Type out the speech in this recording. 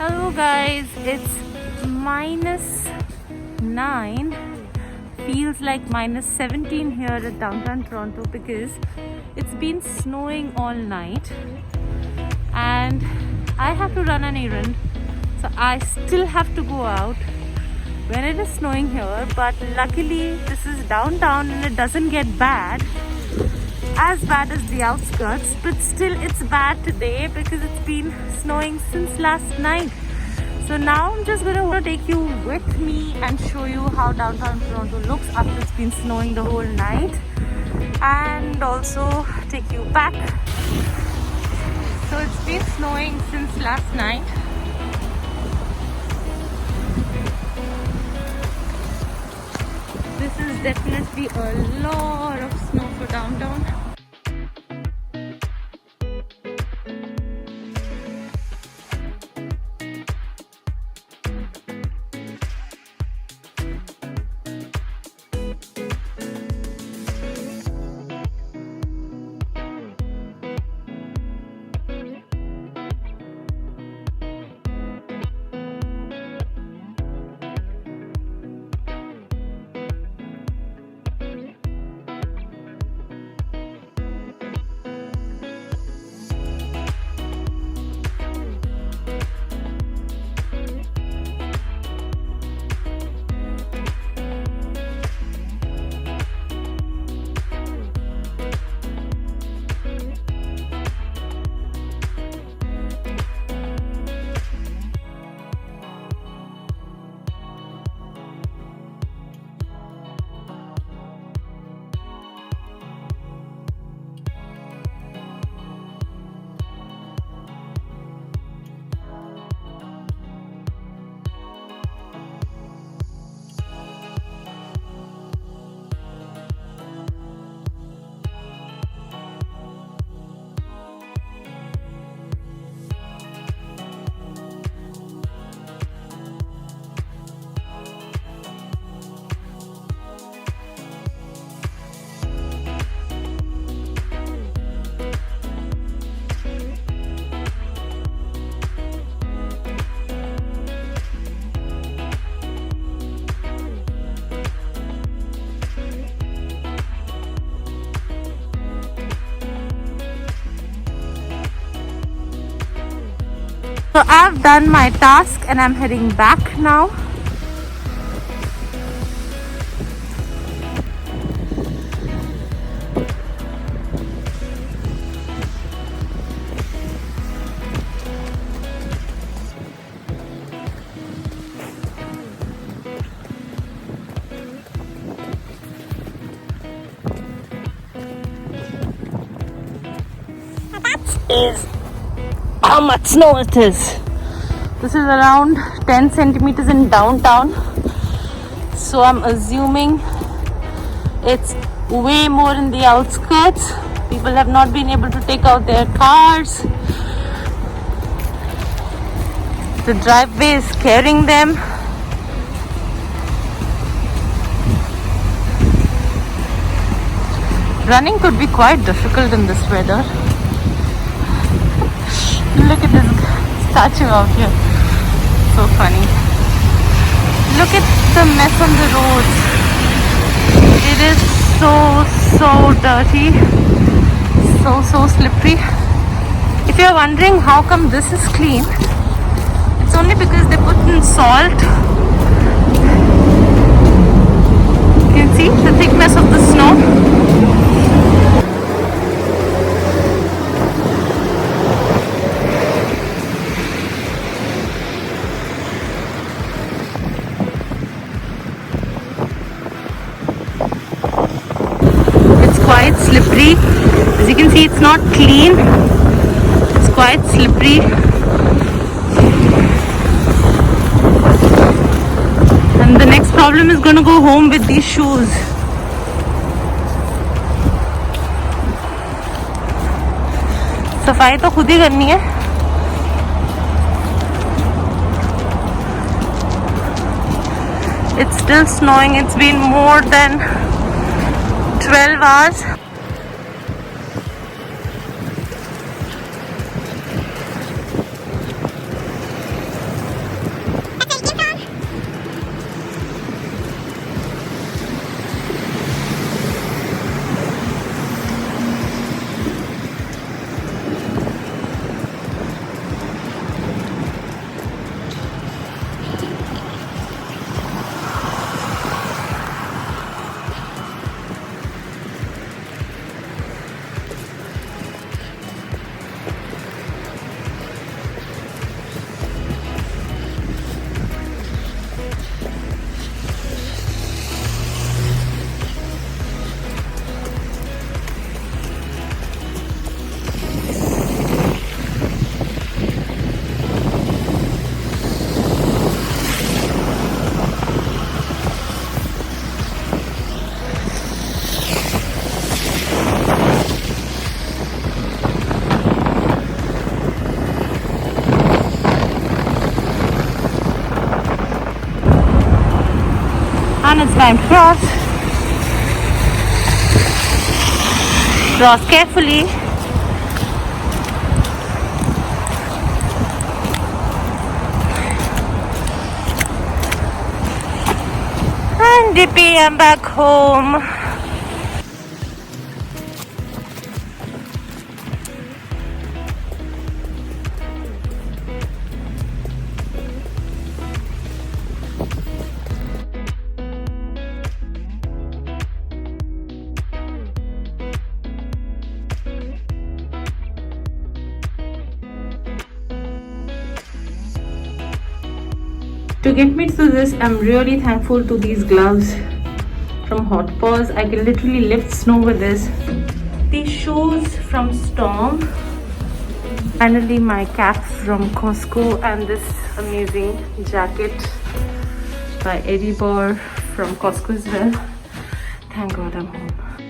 Hello guys, it's -9. Feels like -17 here at downtown Toronto because it's been snowing all night and I have to run an errand, so I still have to go out when it is snowing here. But luckily this is downtown and it doesn't get as bad as the outskirts, but still it's bad today because it's been snowing since last night. So now I'm just gonna take you with me and show you how downtown Toronto looks after it's been snowing the whole night, and also take you back. So it's been snowing since last night. This is definitely a lot of snow for downtown. So I've done my task and I'm heading back now. That is how much snow it is. This is around 10 centimeters in downtown, so I'm assuming it's way more in the outskirts. People have not been able to take out their cars. The driveway is scaring them. Running could be quite difficult in this weather. Look at this statue out here. So funny. Look at the mess on the roads. It is so dirty. So slippery. If you're wondering how come this is clean, it's only because they put in salt. You can see the thickness of the snow. Quite slippery. As you can see, it's not clean. It's quite slippery. And the next problem is going to go home with these shoes. सफाई तो खुद ही करनी है. It's still snowing. It's been more than 12 hours. Time to cross. Cross carefully. And Dippy, I'm back home. To get me through this, I'm really thankful to these gloves from Hot Paws. I can literally lift snow with this. These shoes from Storm. Finally, my cap from Costco, and this amazing jacket by Eddie Bauer from Costco as well. Thank God I'm home.